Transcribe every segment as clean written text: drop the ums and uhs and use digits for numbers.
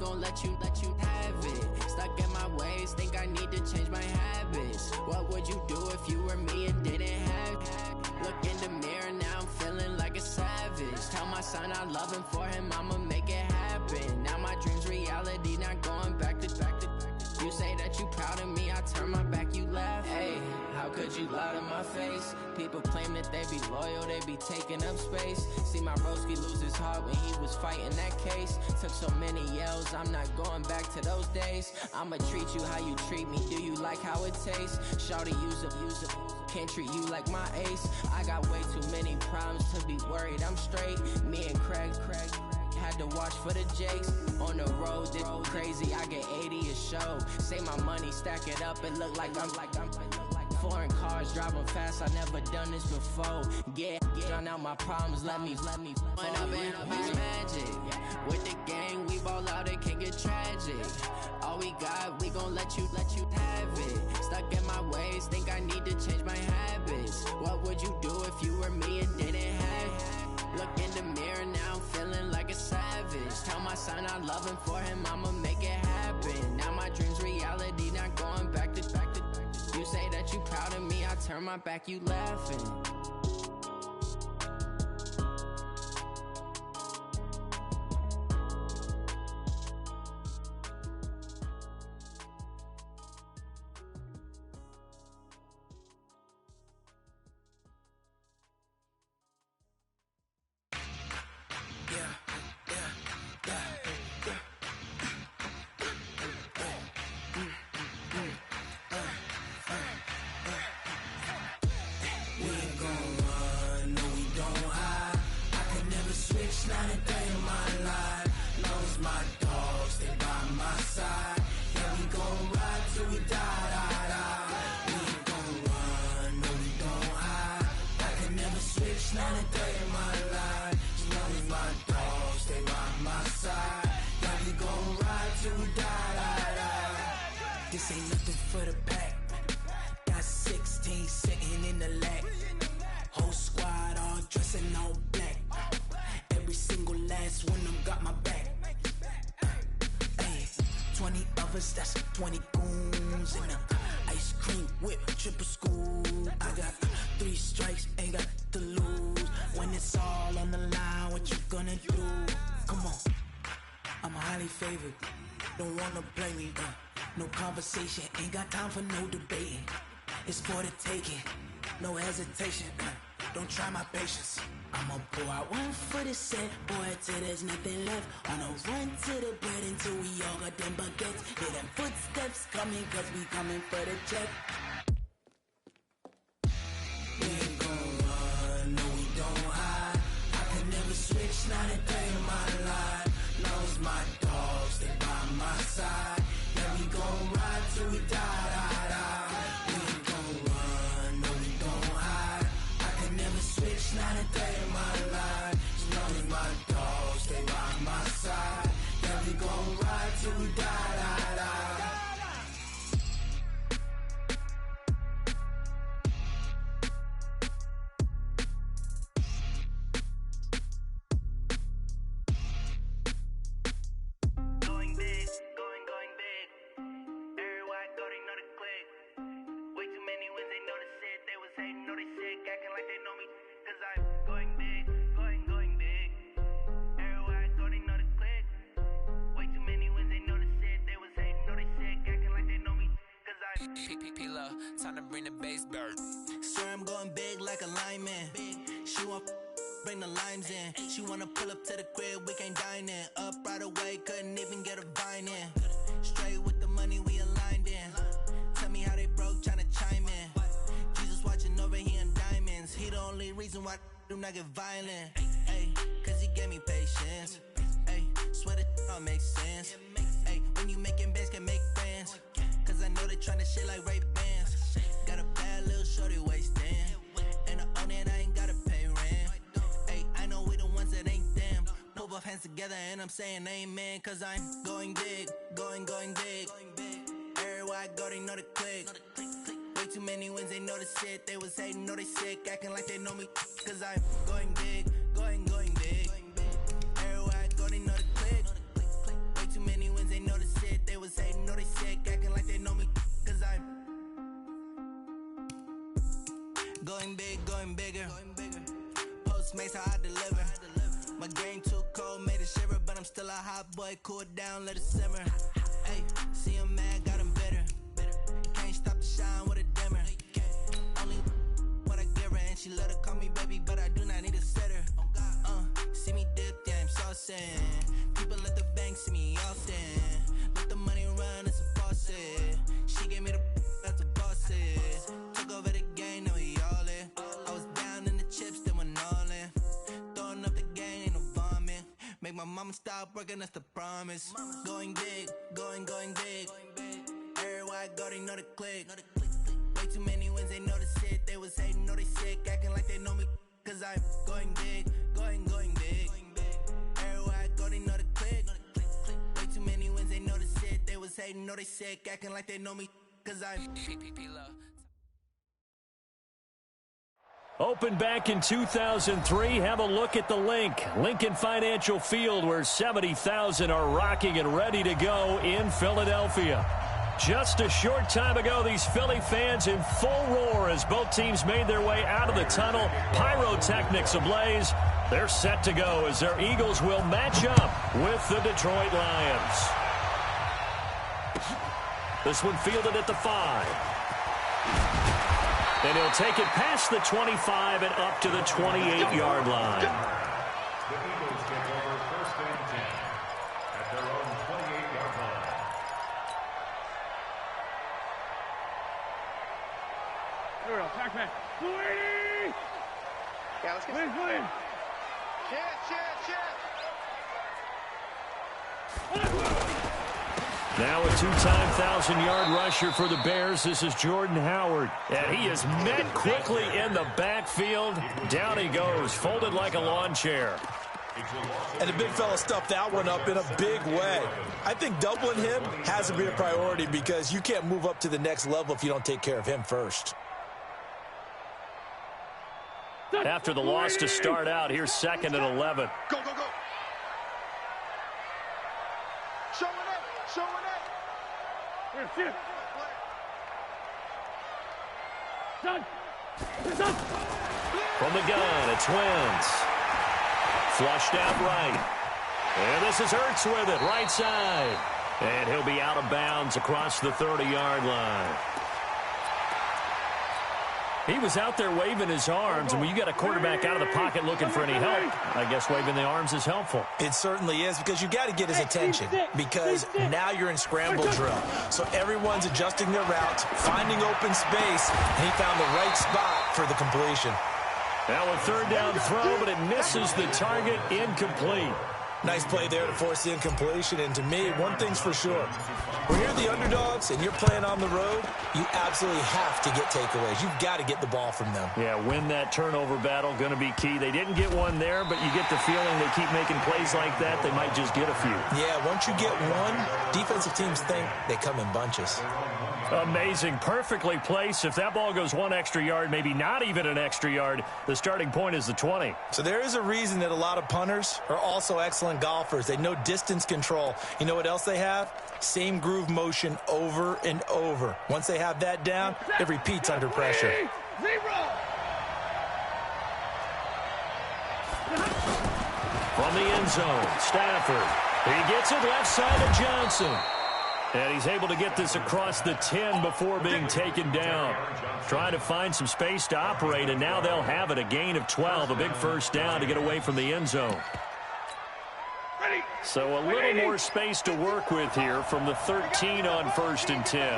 gon' let you have it. Stuck in my ways, think I need to change my habits. What would you do if you were me and didn't have it? Look in the mirror, now I'm feeling like a savage. Tell my son I love him, for him I'ma make it happen. Now my dream's reality, not going back to. You say that you proud of me, I turn my back, you laugh. Hey, how could you lie to my face? People claim that they be loyal, they be taking up space. See my broski lose his heart when he was fighting that case. Took so many yells, I'm not going back to those days. I'ma treat you how you treat me, do you like how it tastes? Shawty, use up, can't treat you like my ace. I got way too many problems to be worried, I'm straight. Me and Craig had to watch for the Jakes. On the road, this crazy, I get 80 a show. Say my money, stack it up, it look like I'm foreign cars, driving fast, I never done this before. Drown out my problems, let me Went up in a bitch magic. With the gang, we ball out, it can get tragic. All we got, we gon' let you have it. Stuck in my ways, think I need to change my habits. What would you do if you were me and didn't have it? Look in the mirror, now I'm feeling like a savage. Tell my son I love him, for him I'ma make it happen. Now my dream's reality, not going back to. You say that you proud of me, I turn my back, you laughing. Ain't got time for no debating. It's for the taking, no hesitation. Don't try my patience. I'ma pour out one for the set, boy, till there's nothing left. On a run to the bread until we all got them baguettes. Hear them footsteps coming, cause we coming for the check. We ain't gon' run, no we don't hide. I can never switch, not a day in my life. Long as my dogs, they by my side. Yeah, we gon' ride till we die. We ain't gon' run, no we don't hide. I can never switch, not a day in my life. As long as my dogs stay by my side. Yeah, we gon' ride till we die. Time to bring the bass back. Swear I'm going big like a lineman. She want bring the limes in. She wanna pull up to the crib, we can't dine in. Up right away, couldn't even get a vine in. Straight with the money we aligned in. Tell me how they broke, tryna chime in. Jesus watching over here in diamonds. He the only reason why do not get violent. Ay, cause he gave me patience. Ay, swear that all makes sense. Ay, when you making bands can make friends. Cause I know they tryna shit like Ray-Bans. Got a bad little shorty wasting. And I own it, I ain't gotta pay rent. Ay, I know we the ones that ain't them. Pull both hands together and I'm saying amen. Cause I'm going big, going big. Everywhere I go, they know the click. Way too many wins, they know the shit. They was hating, know they sick, acting like they know me. Cause I'm going big, going big. Everywhere I go, they know the click. Way too many wins. Going big, going bigger. Postmates how I deliver. My game too cold, made it shiver, but I'm still a hot boy. Cool it down, let it simmer. Hey, see him mad, got him bitter. Can't stop the shine with a dimmer. Only what I give her, and she let her call me baby, but I do not need a sitter. See me dip, yeah, I'm saucing. People at the bank see me often. Let the money run, it's a faucet. She gave me the that's a boss it. Took over the game, now we all in. I was down in the chips, then went all in. Throwing up the game, ain't no vomit. Make my mama stop working, that's the promise. Going big, going big. Everywhere I go, they know the click. Way too many wins, they know the shit. They was hating, know they sick, acting like they know me. Cause I'm going big, going big. Everywhere I go, they know the click. Way too many wins, they know the shit. They was hating, know they sick, acting like they know me. Cause I'm Opened back in 2003. Have a look at the link. Lincoln Financial Field, where 70,000 are rocking and ready to go in Philadelphia. Just a short time ago, these Philly fans in full roar as both teams made their way out of the tunnel. Pyrotechnics ablaze. They're set to go as their Eagles will match up with the Detroit Lions. This one fielded at the 5. And he'll take it past the 25 and up to the 28-yard line. The Eagles take over first and 10 at their own 28-yard line. Here we go, back. Louis! Yeah, let's get Louis! Now a two-time 1,000-yard rusher for the Bears. This is Jordan Howard. And he is met quickly in the backfield. Down he goes, folded like a lawn chair. And the big fella stuffed that one up in a big way. I think doubling him has to be a priority because you can't move up to the next level if you don't take care of him first. After the loss to start out, here's 2nd and 11. Go. Showing it. Here. Done. From the gun, it's Wentz. Flushed out right. And this is Hurts with it, right side. And he'll be out of bounds across the 30-yard line. He was out there waving his arms, and when you got a quarterback out of the pocket looking for any help, I guess waving the arms is helpful. It certainly is because you got to get his attention because now you're in scramble drill. So everyone's adjusting their routes, finding open space, and he found the right spot for the completion. Now a 3rd down throw, but it misses the target, incomplete. Nice play there to force the incompletion, and to me, one thing's for sure. When you're the underdogs and you're playing on the road, you absolutely have to get takeaways. You've got to get the ball from them. Yeah, win that turnover battle, going to be key. They didn't get one there, but you get the feeling they keep making plays like that, they might just get a few. Yeah, once you get one, defensive teams think they come in bunches. Amazing, perfectly placed. If that ball goes 1 extra yard, maybe not even an extra yard, the starting point is the 20. So there is a reason that a lot of punters are also excellent golfers. They know distance control. You know what else they have? Same groove motion over and over. Once they have that down, it repeats under pressure. From the end zone, Stafford. He gets it left side of Johnson. And he's able to get this across the 10 before being taken down. Trying to find some space to operate, and now they'll have it. A gain of 12, a big first down to get away from the end zone. So a little more space to work with here from the 13 on 1st and 10.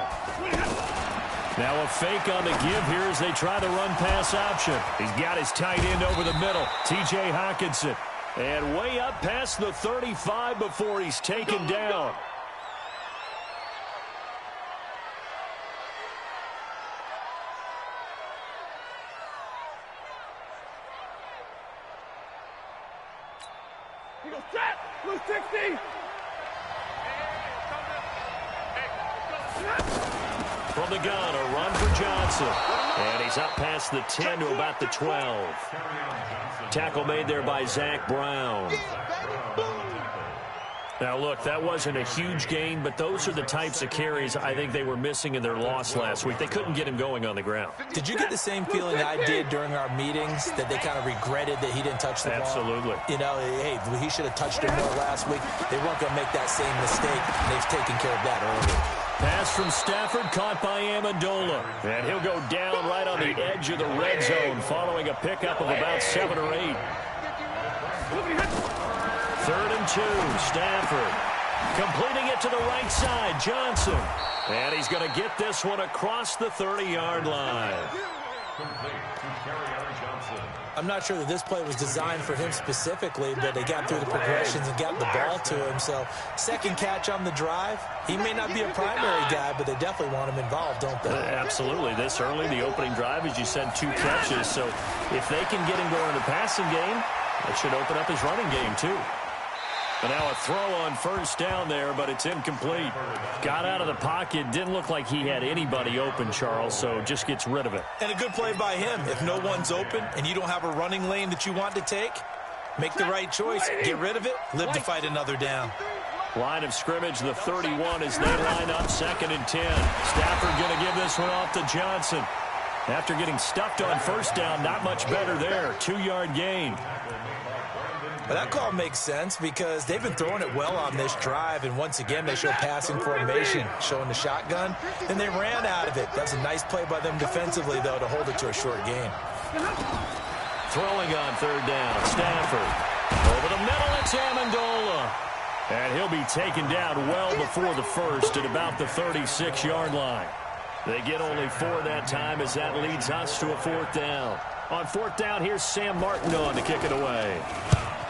Now a fake on the give here as they try the run-pass option. He's got his tight end over the middle, T.J. Hockenson. And way up past the 35 before he's taken down. He goes, set! Blue 60! From the gun, a run for Johnson. And he's up past the 10 to about the 12. Tackle made there by Zach Brown. Now, look, that wasn't a huge gain, but those are the types of carries I think they were missing in their loss last week. They couldn't get him going on the ground. Did you get the same feeling I did during our meetings, that they kind of regretted that he didn't touch the ball? Absolutely. You know, hey, he should have touched it more last week. They weren't going to make that same mistake, and they've taken care of that earlier. Pass from Stafford, caught by Amendola. And he'll go down right on the edge of the red zone, following a pickup of about 7 or 8. 3rd and 2, Stafford. Completing it to the right side, Johnson. And he's going to get this one across the 30-yard line. I'm not sure that this play was designed for him specifically, but they got through the progressions and got the ball to him. So, second catch on the drive. He may not be a primary guy, but they definitely want him involved, don't they? Absolutely. This early, the opening drive, as you said, 2 catches. So, if they can get him going in the passing game, that should open up his running game, too. But now a throw on first down there, but it's incomplete. Got out of the pocket. Didn't look like he had anybody open, Charles, so just gets rid of it. And a good play by him. If no one's open and you don't have a running lane that you want to take, make the right choice. Get rid of it. Live to fight another down. Line of scrimmage, the 31 as they line up 2nd and 10. Stafford going to give this one off to Johnson. After getting stuffed on first down, not much better there. 2-yard gain. Well, that call makes sense because they've been throwing it well on this drive, and once again they show passing formation, showing the shotgun, and they ran out of it. That's a nice play by them defensively, though, to hold it to a short gain. Throwing on 3rd down, Stafford. Over the middle, it's Amendola. And he'll be taken down well before the first at about the 36-yard line. They get only 4 that time as that leads us to a 4th down. On 4th down, here's Sam Martin on to kick it away.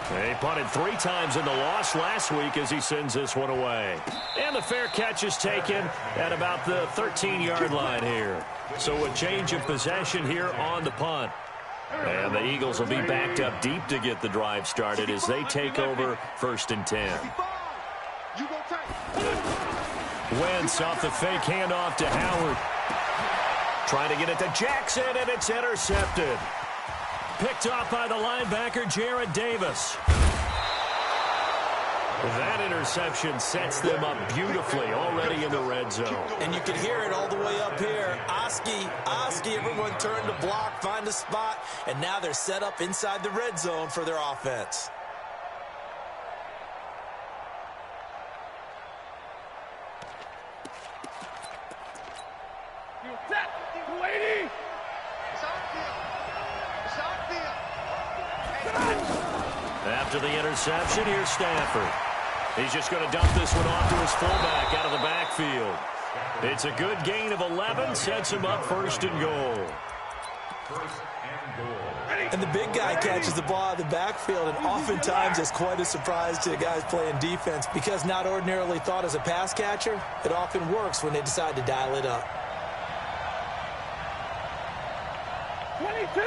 They punted 3 times in the loss last week as he sends this one away. And the fair catch is taken at about the 13-yard line here. So a change of possession here on the punt. And the Eagles will be backed up deep to get the drive started as they take over 1st and 10. Wentz off the fake handoff to Howard. Trying to get it to Jackson, and it's intercepted. Picked off by the linebacker, Jarrad Davis. That interception sets them up beautifully already in the red zone. And you can hear it all the way up here. Oski, everyone turned to block, find a spot, and now they're set up inside the red zone for their offense. After the interception, here's Stafford. He's just going to dump this one off to his fullback out of the backfield. It's a good gain of 11, sets him up 1st and goal. And the big guy catches the ball out of the backfield, and oftentimes it's quite a surprise to the guys playing defense because not ordinarily thought as a pass catcher, it often works when they decide to dial it up. 22!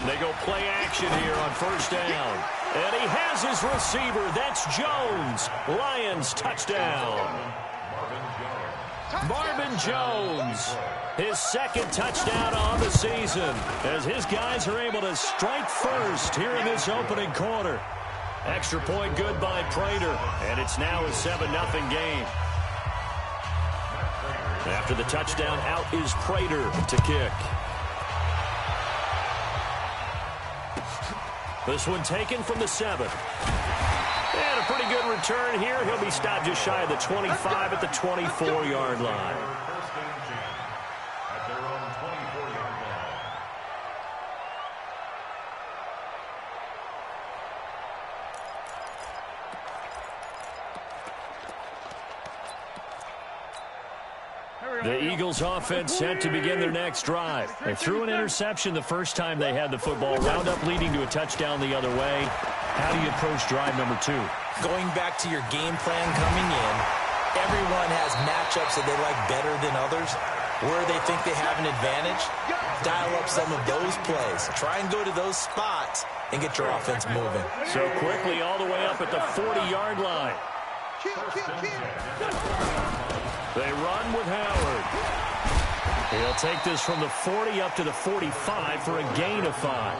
They go play action here on 1st down. And he has his receiver. That's Jones. Lions touchdown. Marvin Jones. His 2nd touchdown on the season as his guys are able to strike first here in this opening quarter. Extra point good by Prater. And it's now a 7-0 game. After the touchdown, out is Prater to kick. This one taken from the 7. And a pretty good return here. He'll be stopped just shy of the 25 at the 24-yard line. At their own 24-yard line. The Eagles offense set to begin their next drive. They threw an interception the first time they had the football, wound up leading to a touchdown the other way. How do you approach drive number 2? Going back to your game plan coming in, everyone has matchups that they like better than others. Where they think they have an advantage, dial up some of those plays. Try and go to those spots and get your offense moving. So quickly all the way up at the 40-yard line. They run with Howard. He'll take this from the 40 up to the 45 for a gain of 5.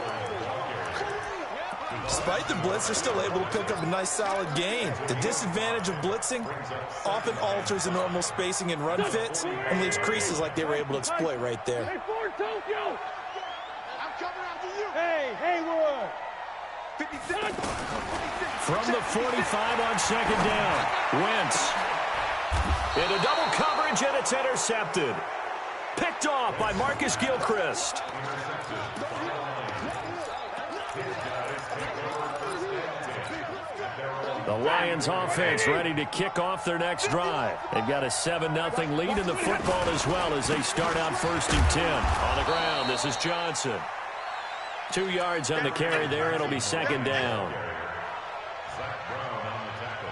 Despite the blitz, they're still able to pick up a nice solid gain. The disadvantage of blitzing often alters the normal spacing and run fits and leaves creases like they were able to exploit right there. Hey, Ford Tokyo! I'm coming after you. Hey, Haywood! 56. From the 45 on second down, Wentz. Into double coverage, and it's intercepted. Picked off by Marcus Gilchrist. The Lions offense ready to kick off their next drive. They've got a 7-0 lead in the football as well as they start out 1st and 10. On the ground, this is Johnson. 2 yards on the carry there. It'll be second down. Zach Brown on the tackle.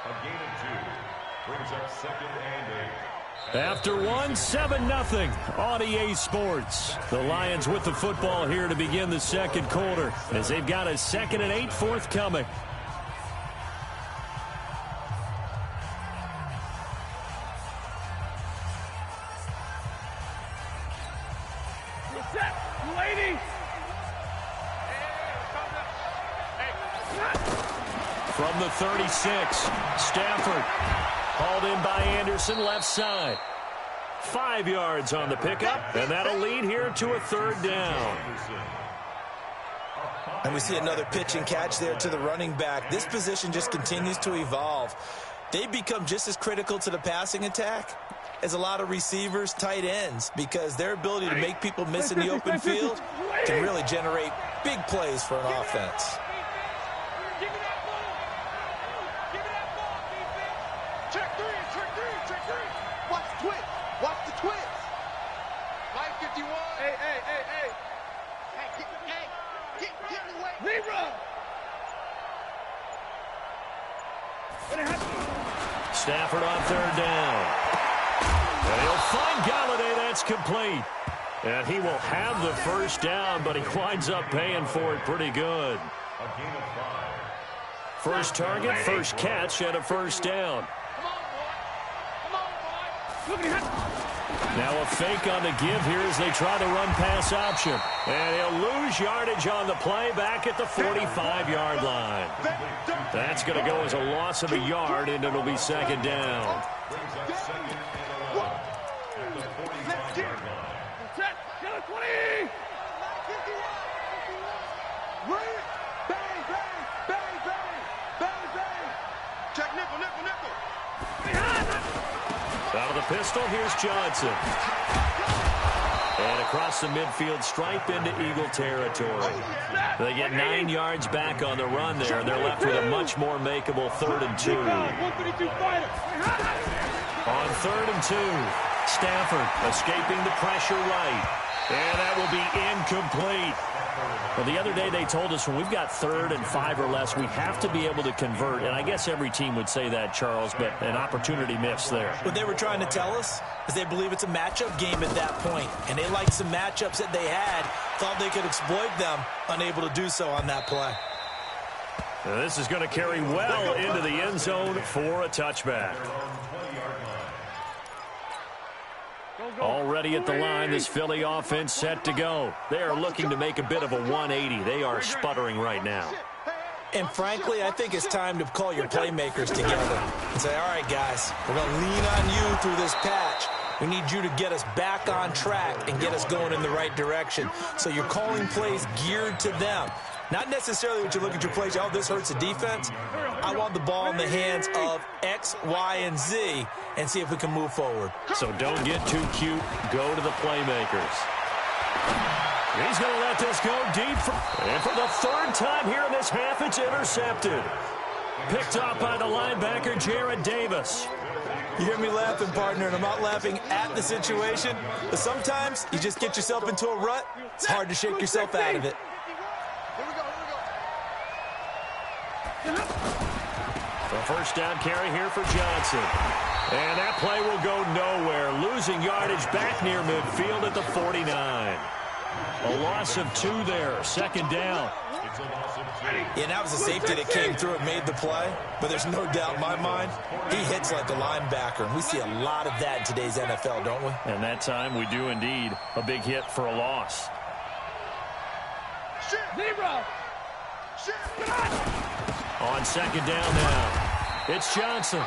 A gain of 2. Brings up 2nd and 8. After 7-0 on EA Sports. The Lions with the football here to begin the second quarter as they've got a 2nd and 8 forthcoming. From the 36, Stafford hauled in by Anderson, left side. 5 yards on the pickup, and that'll lead here to a 3rd down. And we see another pitch and catch there to the running back. This position just continues to evolve. They become just as critical to the passing attack as a lot of receivers, tight ends, because their ability to make people miss in the open field can really generate big plays for an offense. Watch the twist. Line 51. Hey. Get away. Libra! Stafford on 3rd down. And he'll find Galladay. That's complete. And he will have the 1st down, but he winds up paying for it pretty good. A gain of 5. First target, first catch, and a 1st down. Now a fake on the give here as they try to run pass option. And he'll lose yardage on the play back at the 45-yard line. That's going to go as a loss of a yard, and it'll be 2nd down. Brings up 2nd and 11 at the 45-yard line. Set! Get a 20! Bang. Check nickel. Out of the pistol, here's Johnson. And across the midfield stripe into Eagle territory. They get 9 yards back on the run there, and they're left with a much more makeable 3rd and 2. On 3rd and 2, Stafford escaping the pressure right. And that will be incomplete. Well, the other day they told us when we've got 3rd and 5 or less, we have to be able to convert. And I guess every team would say that, Charles, but an opportunity missed there. What they were trying to tell us is they believe it's a matchup game at that point. And they liked some matchups that they had, thought they could exploit them, unable to do so on that play. Now, this is going to carry well into the end zone for a touchback. Already at the line, this Philly offense set to go. They are looking to make a bit of a 180. They are sputtering right now. And frankly, I think it's time to call your playmakers together and say, all right, guys, we're going to lean on you through this patch. We need you to get us back on track and get us going in the right direction. So you're calling plays geared to them. Not necessarily what you look at your plays, oh, this hurts the defense. I want the ball in the hands of X, Y, and Z and see if we can move forward. So don't get too cute. Go to the playmakers. He's going to let this go deep. And for the 3rd time here in this half, it's intercepted. Picked off by the linebacker, Jared Davis. You hear me laughing, partner, and I'm not laughing at the situation. But sometimes you just get yourself into a rut. It's hard to shake yourself out of it. The 1st down carry here for Johnson. And that play will go nowhere. Losing yardage back near midfield at the 49. A loss of 2 there. 2nd down. Yeah, that was a safety that came through and made the play. But there's no doubt in my mind, he hits like a linebacker. And we see a lot of that in today's NFL, don't we? And that time we do indeed. A big hit for a loss. Zebra! On second down now, it's Johnson.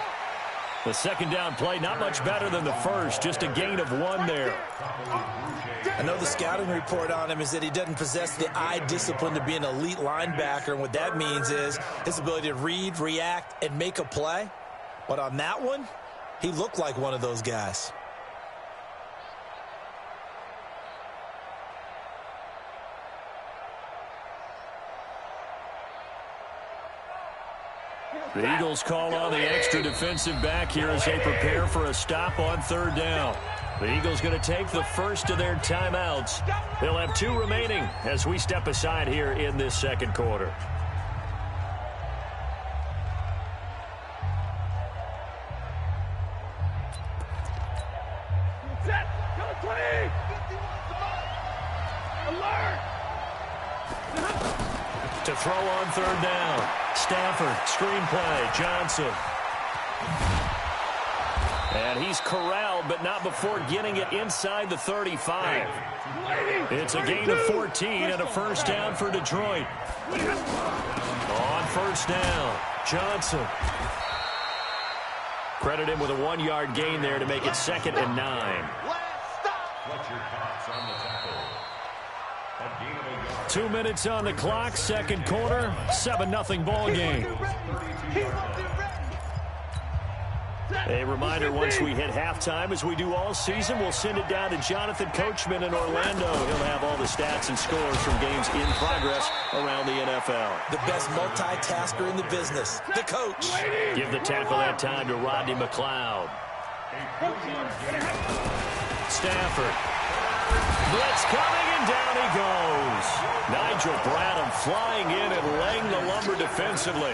The second down play, not much better than the first, just a gain of 1 there. I know the scouting report on him is that he doesn't possess the eye discipline to be an elite linebacker, and what that means is his ability to read, react, and make a play. But on that one, he looked like one of those guys. The Eagles call on the extra defensive back here as they prepare for a stop on third down. The Eagles going to take the first of their timeouts. They'll have 2 remaining as we step aside here in this second quarter. Set. Go 20. Alert. To throw on third down. Stafford, screen play, Johnson. And he's corralled, but not before getting it inside the 35. It's a gain of 14 and a first down for Detroit. On first down, Johnson. Credit him with a 1-yard gain there to make it 2nd and 9. Fletcher Cox on the tackle. A gain of a yard. 2 minutes on the clock, second quarter, 7-0 ball game. A reminder, once we hit halftime, as we do all season, we'll send it down to Jonathan Coachman in Orlando. He'll have all the stats and scores from games in progress around the NFL. The best multitasker in the business, the coach. Give the tackle that time to Rodney McLeod. Stafford. Blitz coming, and down he goes. Nigel Bradham flying in and laying the lumber defensively.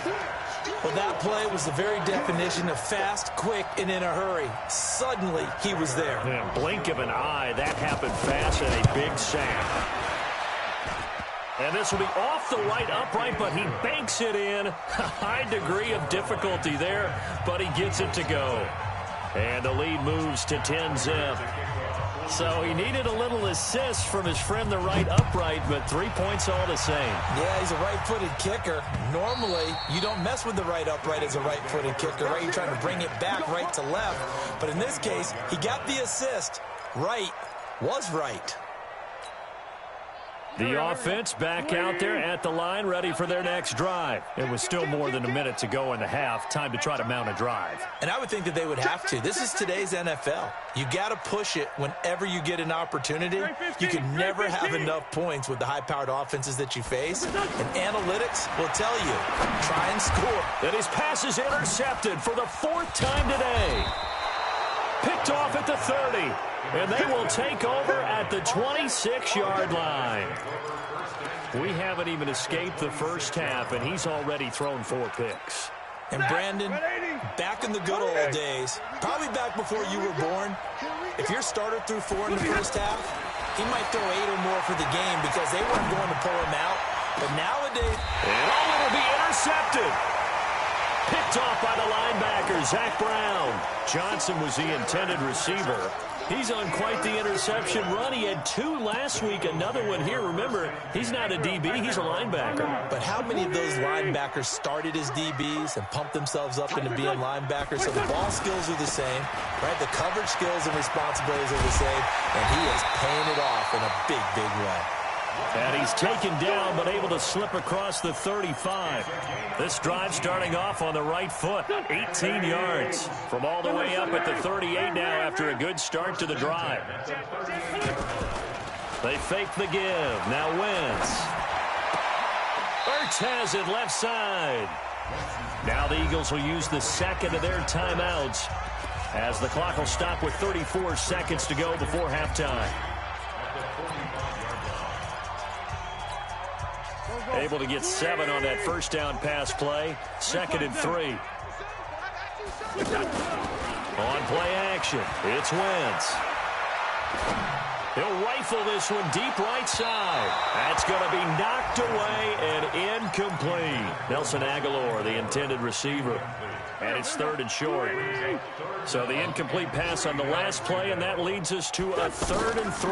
Well, that play was the very definition of fast, quick, and in a hurry. Suddenly, he was there. In a blink of an eye, that happened fast and a big sack. And this will be off the right upright, but he banks it in. A high degree of difficulty there, but he gets it to go. And the lead moves to 10-zip. So he needed a little assist from his friend the right upright, but 3 points all the same. Yeah, he's a right-footed kicker. Normally, you don't mess with the right upright as a right-footed kicker, right? You're trying to bring it back right to left. But in this case, he got the assist. Right was right. The offense back out there at the line, ready for their next drive. It was still more than a minute to go in the half. Time to try to mount a drive. And I would think that they would have to. This is today's NFL. You got to push it whenever you get an opportunity. You can never have enough points with the high-powered offenses that you face. And analytics will tell you, try and score. And his pass is intercepted for the 4th time today. Picked off at the 30. And they will take over at the 26-yard line. We haven't even escaped the first half, and he's already thrown 4 picks. And Brandon, back in the good old days, probably back before you were born, if your starter threw 4 in the first half, he might throw 8 or more for the game because they weren't going to pull him out. But nowadays... And it'll be intercepted. Picked off by the linebacker, Zach Brown. Johnson was the intended receiver. He's on quite the interception run. He had 2 last week, another one here. Remember, he's not a DB, he's a linebacker. But how many of those linebackers started as DBs and pumped themselves up into being linebackers? So the ball skills are the same, right? The coverage skills and responsibilities are the same, and he is paying it off in a big, big way. And he's taken down, but able to slip across the 35. This drive starting off on the right foot. 18 yards from all the way up at the 38 now after a good start to the drive. They fake the give. Now Wentz. Ertz has it left side. Now the Eagles will use the second of their timeouts as the clock will stop with 34 seconds to go before halftime. Able to get 7 on that first down pass play. 2nd and 3. On play action, it's Wentz. He'll rifle this one deep right side. That's going to be knocked away and incomplete. Nelson Aguilar, the intended receiver. And it's 3rd and short. So the incomplete pass on the last play, and that leads us to a 3rd and 3.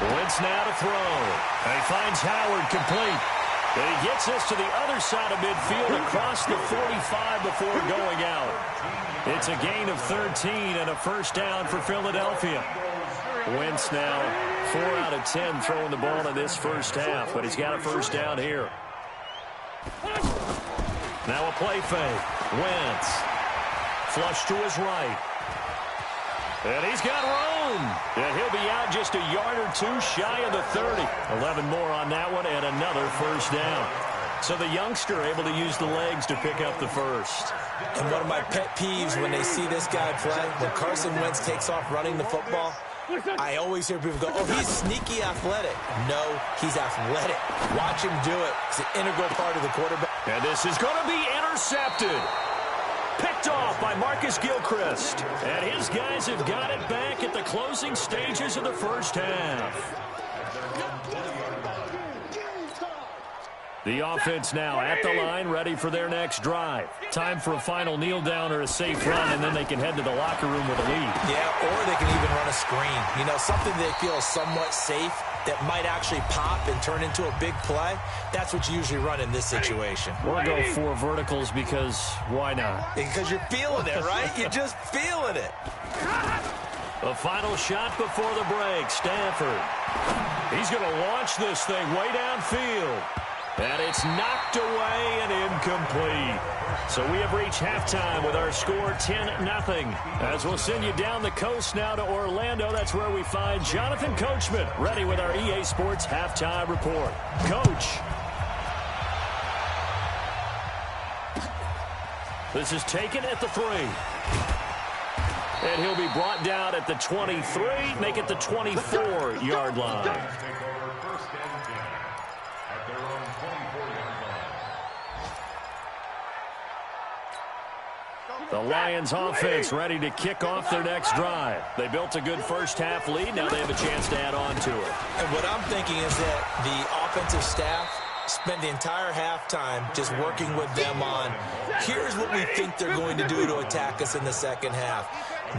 Wentz now to throw. And he finds Howard complete. And he gets this to the other side of midfield across the 45 before going out. It's a gain of 13 and a first down for Philadelphia. Wentz now 4 out of 10 throwing the ball in this first half, but he's got a first down here. Now a play fake. Wentz. Flush to his right. And he's got room. And he'll be out just a yard or two shy of the 30. 11 more on that one and another first down. So the youngster able to use the legs to pick up the first. And one of my pet peeves when they see this guy play, when Carson Wentz takes off running the football, I always hear people go, oh, he's sneaky athletic. No, he's athletic. Watch him do it. It's an integral part of the quarterback. And this is going to be intercepted. Picked off by Marcus Gilchrist. And his guys have got it back at the closing stages of the first half. The offense now at the line, ready for their next drive. Time for a final kneel down or a safe run, and then they can head to the locker room with a lead. Yeah, or they can even run a screen. You know, something they feel is somewhat safe that might actually pop and turn into a big play. That's what you usually run in this situation. Or go 4 verticals because why not? Because you're feeling it, right? You're just feeling it. The final shot before the break. Stanford. He's going to launch this thing way downfield. And it's knocked away and incomplete. So we have reached halftime with our score 10-0. As we'll send you down the coast now to Orlando. That's where we find Jonathan Coachman ready with our EA Sports halftime report. Coach. This is taken at the 3. And he'll be brought down at the 23, make it the 24-yard line. The Lions offense ready to kick off their next drive. They built a good first half lead. Now they have a chance to add on to it. And what I'm thinking is that the offensive staff spent the entire halftime just working with them on, here's what we think they're going to do to attack us in the second half.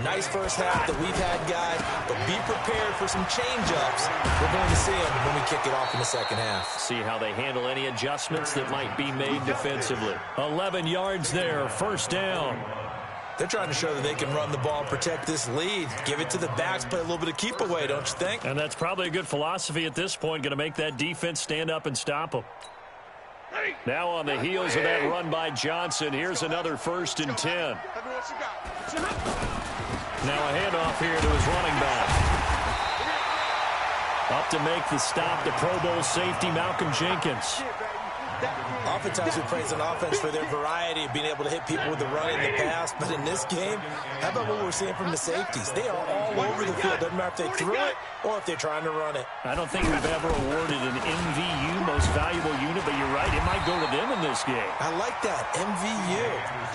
Nice first half that we've had, guys, but be prepared for some change-ups. We're going to see them when we kick it off in the second half. See how they handle any adjustments that might be made defensively. 11 yards there, first down. They're trying to show that they can run the ball and protect this lead. Give it to the backs, play a little bit of keep away, don't you think? And that's probably a good philosophy at this point, going to make that defense stand up and stop them. Now on the heels of that run by Johnson, here's another 1st and 10. Now a handoff here to his running back. Up to make the stop, the Pro Bowl safety, Malcolm Jenkins. Oftentimes we praise an offense for their variety of being able to hit people with the run and the pass, but in this game, how about what we're seeing from the safeties? They are all over the field. Doesn't matter if they threw it or if they're trying to run it. I don't think we've ever awarded an MVU, most valuable unit, but you're right, it might go to them in this game. I like that, MVU.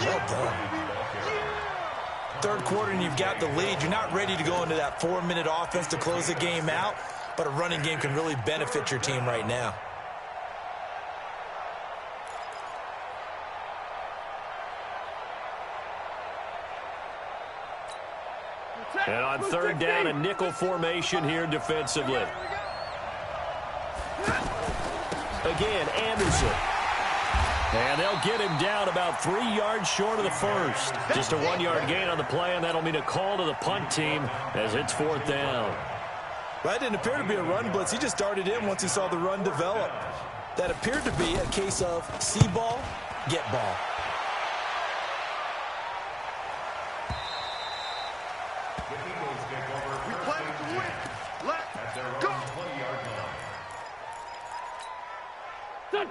Well done. Third quarter and you've got the lead. You're not ready to go into that 4-minute offense to close the game out, but a running game can really benefit your team right now. And on third down, a nickel formation here defensively. Again, Anderson. And they'll get him down about 3 yards short of the first. Just a 1-yard gain on the play, and that'll mean a call to the punt team as it's 4th down. Well, that didn't appear to be a run blitz. He just darted in once he saw the run develop. That appeared to be a case of see ball, get ball.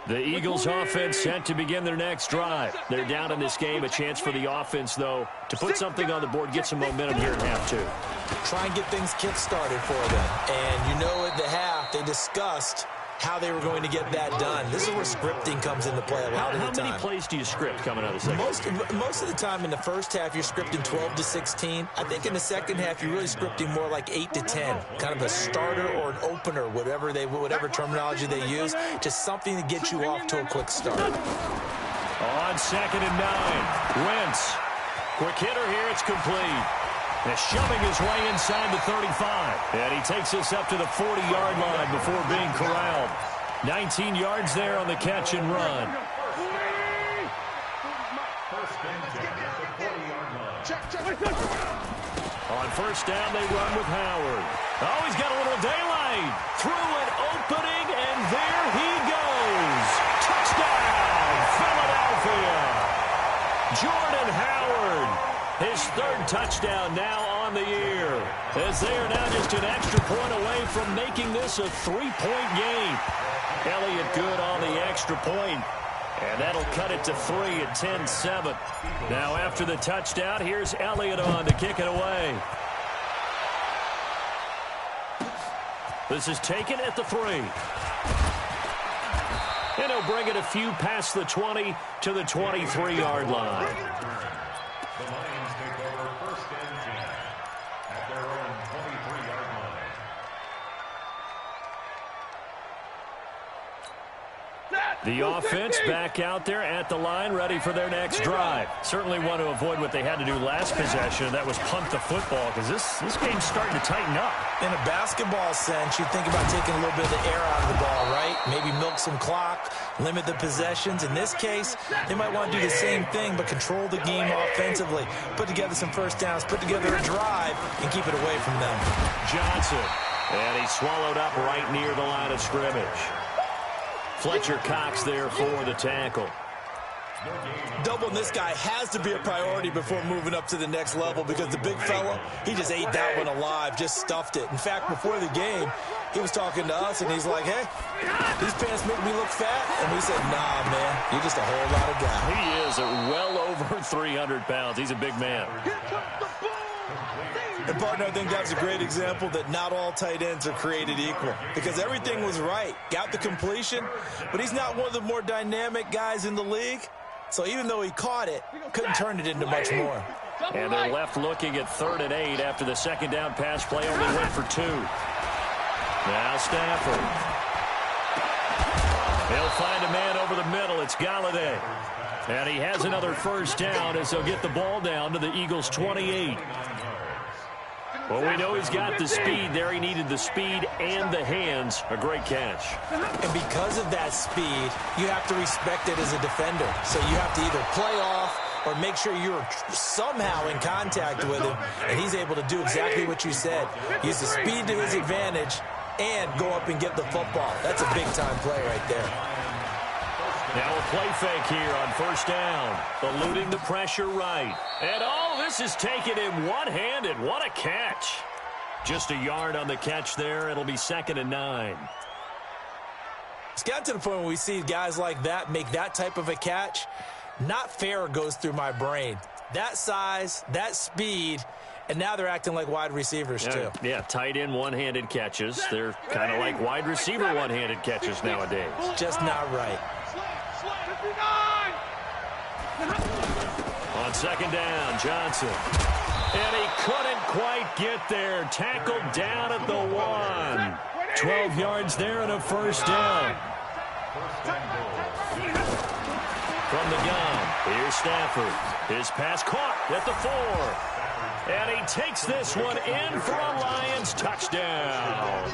The Eagles offense set to begin their next drive. They're down in this game. A chance for the offense, though, to put something on the board, get some momentum here in half 2. Try and get things kick-started for them. And you know at the half, they discussed how they were going to get that done. This is where scripting comes into play a lot of the time. How many plays do you script coming out of the second? Most of the time in the first half, you're scripting 12 to 16. I think in the second half, you're really scripting more like 8 to 10. Kind of a starter or an opener, whatever terminology they use. Just something to get you off to a quick start. On 2nd and 9, Wentz. Quick hitter here, it's complete. And shoving his way inside the 35. And he takes us up to the 40-yard line before being corralled. 19 yards there on the catch and run. First and 10 at the 40-yard line. On first down, they run with Howard. Oh, he's got a little daylight. Through an opening, and there he goes. Touchdown, Philadelphia. Jordan Howard, his third touchdown now on the year, as they are now just an extra point away from making this a three-point game. Elliott good on the extra point, and that'll cut it to 3 at 10-7. Now after the touchdown, here's Elliott on to kick it away. This is taken at the 3. And he'll bring it a few past the 20 to the 23-yard line. The Lions take over first and 10 at their own 23-yard line. The offense back out there at the line, ready for their next drive. Certainly want to avoid what they had to do last possession. That was punt the football, because this game's starting to tighten up. In a basketball sense, you think about taking a little bit of the air out of the ball, right? Maybe milk some clock, limit the possessions. In this case, they might want to do the same thing, but control the game offensively. Put together some first downs, put together a drive, and keep it away from them. Johnson, and he swallowed up right near the line of scrimmage. Fletcher Cox there for the tackle. Doubling this guy has to be a priority before moving up to the next level, because the big fella, he just ate that one alive, just stuffed it. In fact, before the game, he was talking to us, and he's like, hey, these pants make me look fat. And we said, nah, man, you're just a whole lot of guy. He is at well over 300 pounds. He's a big man. And, partner, I think that's a great example that not all tight ends are created equal, because everything was right. Got the completion, but he's not one of the more dynamic guys in the league. So even though he caught it, couldn't turn it into much more. And they're left looking at 3rd and 8 after the second down pass play only went for 2. Now Stafford. He'll find a man over the middle. It's Galladay. And he has another first down as they'll get the ball down to the Eagles' 28. Well, we know he's got the speed there. He needed the speed and the hands. A great catch. And because of that speed, you have to respect it as a defender. So you have to either play off or make sure you're somehow in contact with him, and he's able to do exactly what you said. Use the speed to his advantage and go up and get the football. That's a big-time play right there. Now a play fake here on first down. Eluding the pressure right. And oh, this is taken in one-handed. What a catch. Just a yard on the catch there. It'll be 2nd and 9. It's got to the point where we see guys like that make that type of a catch. Not fair goes through my brain. That size, that speed, and now they're acting like wide receivers too. Yeah, tight end one-handed catches. They're kind of like wide receiver one-handed catches nowadays. Just not right. On second down, Johnson. And he couldn't quite get there. Tackled down at the 1. 12 yards there and a first down. From the gun, here's Stafford. His pass caught at the 4. And he takes this one in for a Lions touchdown.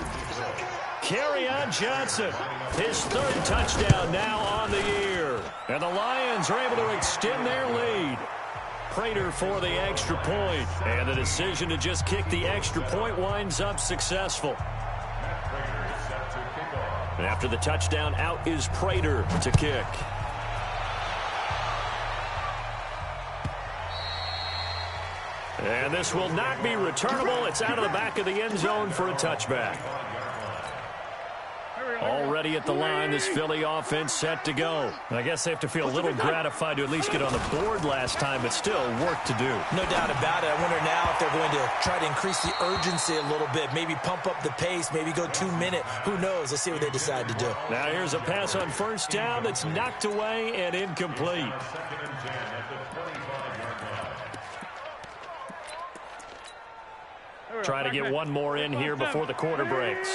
Kerryon Johnson, his 3rd touchdown now on the year. And the Lions are able to extend their lead. Prater for the extra point. And the decision to just kick the extra point winds up successful. And after the touchdown, out is Prater to kick. And this will not be returnable. It's out of the back of the end zone for a touchback. Already at the line, this Philly offense set to go. I guess they have to feel a little gratified to at least get on the board last time, but still work to do. No doubt about it. I wonder now if they're going to try to increase the urgency a little bit, maybe pump up the pace, maybe go 2-minute. Who knows? Let's see what they decide to do. Now here's a pass on first down that's knocked away and incomplete. Try to get one more in here before the quarter breaks.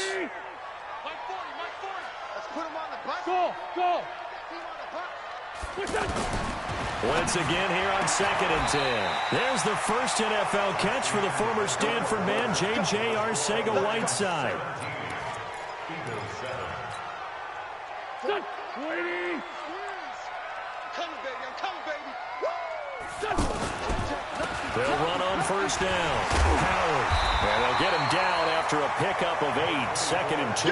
Once again here on 2nd and 10. There's the first NFL catch for the former Stanford man, J.J. Arcega-Whiteside. Waiting. Coming, baby. I'm coming, baby. They'll run on first down. Howard. And they'll get him down after a pickup of 8. 2nd and 2.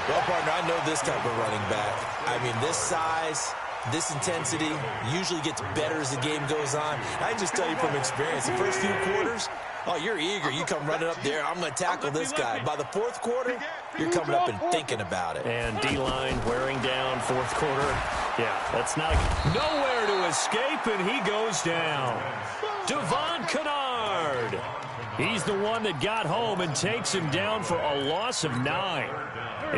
Well, partner, I know this type of running back. I mean, this size, this intensity usually gets better as the game goes on. I just tell you from experience, the first few quarters, oh, you're eager. You come running up there. I'm going to tackle this guy. By the fourth quarter, you're coming up and thinking about it. And D-line wearing down fourth quarter. Yeah, that's not nowhere to escape, and he goes down. Devon Kennard. He's the one that got home and takes him down for a loss of 9.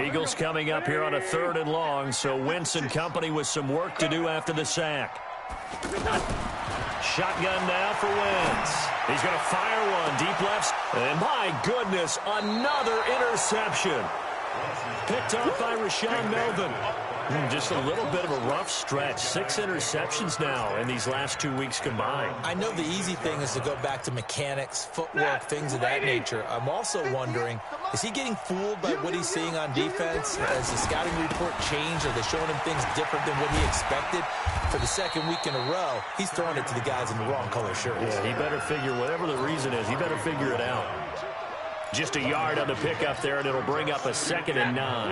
Eagles coming up here on a 3rd and long, so Wentz and company with some work to do after the sack. Shotgun now for Wentz. He's going to fire one deep left. And my goodness, another interception. Picked up by Rashaan Melvin. Just a little bit of a rough stretch. 6 interceptions now in these last 2 weeks combined. I know the easy thing is to go back to mechanics, footwork, things of that nature. I'm also wondering, is he getting fooled by what he's seeing on defense? Has the scouting report changed? Are they showing him things different than what he expected? For the 2nd week in a row, he's throwing it to the guys in the wrong color shirts. Yeah, he better figure, whatever the reason is, he better figure it out. Just a yard on the pickup there, and it'll bring up a 2nd and 9.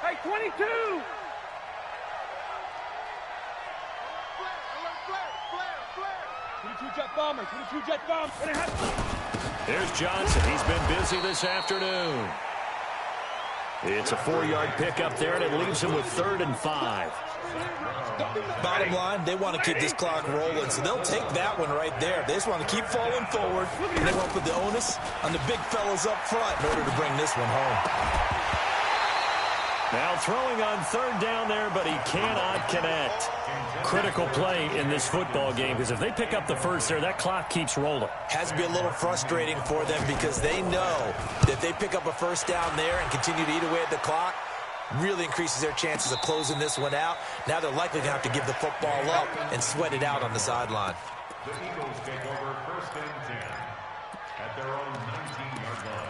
Hey, 22! Jet bomber, 22 jet bomb. There's Johnson. He's been busy this afternoon. It's a 4-yard pickup there, and it leaves him with 3rd and 5. Bottom line, they want to keep this clock rolling, so they'll take that one right there. They just want to keep falling forward, and they want to put the onus on the big fellas up front in order to bring this one home. Now throwing on 3rd down there, but he cannot connect. Critical play in this football game, because if they pick up the first there, that clock keeps rolling. Has to be a little frustrating for them because they know that if they pick up a first down there and continue to eat away at the clock, really increases their chances of closing this one out. Now they're likely going to have to give the football up and sweat it out on the sideline. The Eagles take over 1st and 10 at their own 19-yard line.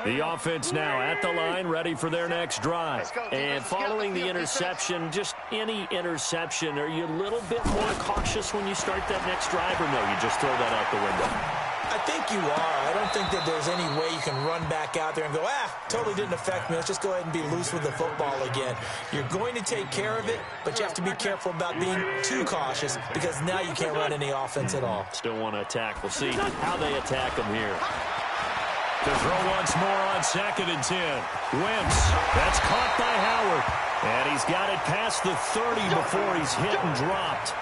The offense now at the line, ready for their next drive. And following the interception, just any interception, are you a little bit more cautious when you start that next drive, or no, you just throw that out the window? I think you are. I don't think that there's any way you can run back out there and go, totally didn't affect me. Let's just go ahead and be loose with the football again. You're going to take care of it, but you have to be careful about being too cautious because now you can't run any offense at all. Still want to attack. We'll see how they attack them here. To throw once more on 2nd and 10. Wentz, that's caught by Howard. And he's got it past the 30 before he's hit and dropped.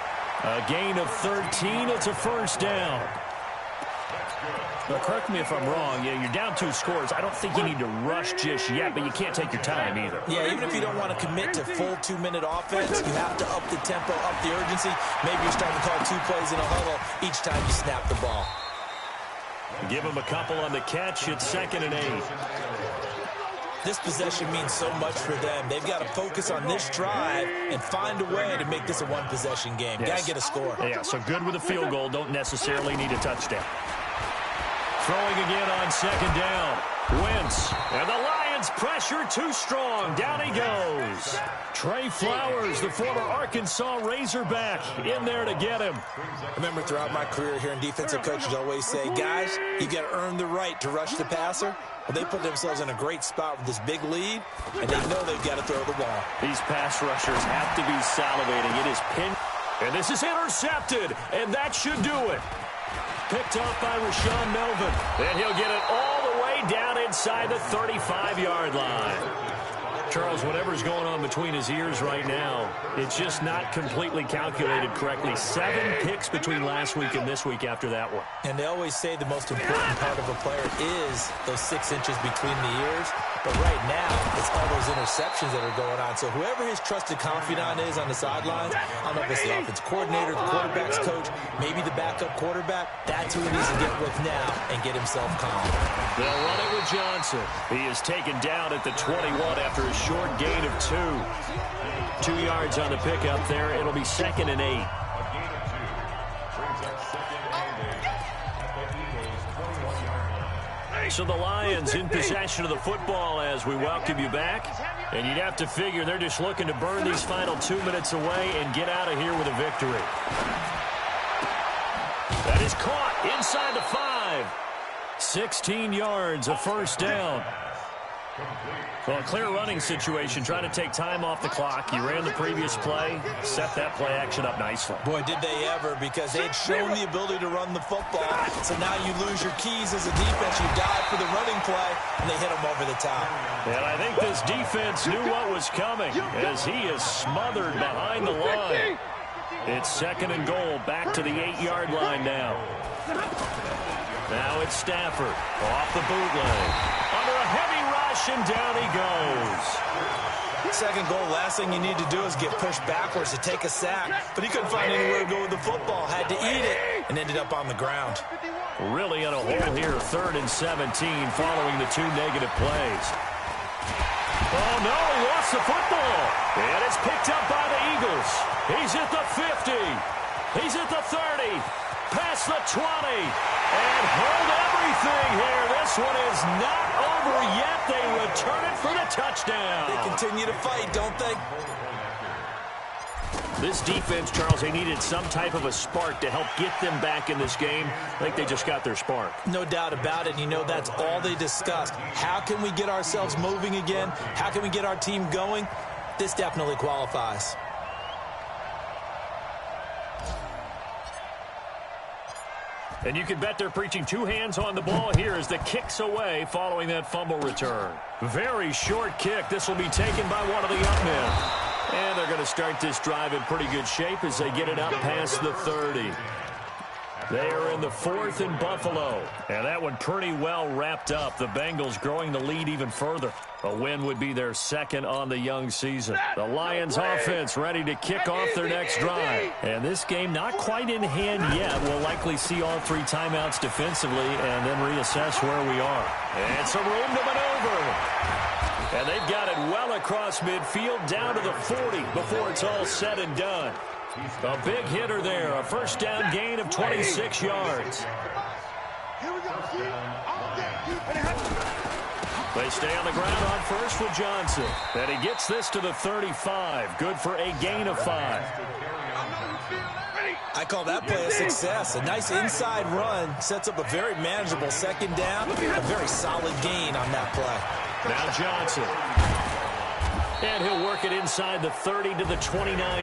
A gain of 13. It's a 1st down. Now, correct me if I'm wrong. Yeah, you're down 2 scores. I don't think you need to rush just yet, but you can't take your time either. Yeah, even if you don't want to commit to full 2-minute offense, you have to up the tempo, up the urgency. Maybe you're starting to call 2 plays in a huddle each time you snap the ball. Give him a couple on the catch. It's 2nd and 8. This possession means so much for them. They've got to focus on this drive and find a way to make this a 1-possession game. Yes. Got to get a score. Yeah, so good with a field goal. Don't necessarily need a touchdown. Throwing again on 2nd down. Wentz. And the Lions pressure too strong. Down he goes. Trey Flowers, the former Arkansas Razorback, in there to get him. Remember, throughout my career here in defensive coaches always say, guys, you got to earn the right to rush the passer. Well, they put themselves in a great spot with this big lead, and they know they've got to throw the ball. These pass rushers have to be salivating. It is pinned. And this is intercepted, and that should do it. Picked up by Rashaan Melvin. And he'll get it all the way down inside the 35-yard line. Charles, whatever's going on between his ears right now, it's just not completely calculated correctly. 7 picks between last week and this week after that one. And they always say the most important part of a player is those 6 inches between the ears. But right now, it's all those interceptions that are going on. So whoever his trusted confidant is on the sidelines, I don't know if it's the offense coordinator, the quarterback's coach, maybe the backup quarterback, that's who he needs to get with now and get himself calm. They'll run it with Johnson. He is taken down at the 21 after a short gain of 2. 2 yards on the pickup there. It'll be 2nd and 8. A gain of 2 brings up 2nd and 8 at the Eagles So the Lions in possession of the football as we welcome you back. And you'd have to figure they're just looking to burn these final 2 minutes away and get out of here with a victory. That is caught inside the 5. 16 yards, a first down. Well, a clear running situation, trying to take time off the clock. He ran the previous play, set that play action up nicely. Boy, did they ever, because they'd shown the ability to run the football. So now you lose your keys as a defense. You dive for the running play, and they hit him over the top. And I think this defense knew what was coming as he is smothered behind the line. It's second and goal, back to the 8-yard line now. Now it's Stafford off the bootleg. Under a heavy rush, and down he goes. Second goal, last thing you need to do is get pushed backwards to take a sack. But he couldn't find anywhere to go with the football. Had to eat it and ended up on the ground. Really in a hole here, 3rd and 17 following the 2 negative plays. Oh, no, he lost the football. And it's picked up by the Eagles. He's at the 50. He's at the 30. Past the 20. And hold everything here. This one is not over yet. They return it for the touchdown. They continue to fight, don't they? This defense, Charles, they needed some type of a spark to help get them back in this game. I think they just got their spark. No doubt about it. You know, that's all they discussed. How can we get ourselves moving again? How can we get our team going? This definitely qualifies. And you can bet they're preaching 2 hands on the ball here as the kick's away following that fumble return. Very short kick. This will be taken by one of the up men. And they're going to start this drive in pretty good shape as they get it up past the 30. They are in the 4th in Buffalo. And that one pretty well wrapped up. The Bengals growing the lead even further. A win would be their second on the young season. The Lions offense ready to kick off their next drive. And this game not quite in hand yet. We'll likely see all 3 timeouts defensively and then reassess where we are. And some room to maneuver. And they've got it well across midfield down to the 40 before it's all said and done. A big hitter there, a first down gain of 26 yards. They stay on the ground on first with Johnson. And he gets this to the 35. Good for a gain of 5. I call that play a success. A nice inside run sets up a very manageable second down. A very solid gain on that play. Now Johnson. And he'll work it inside the 30 to the 29.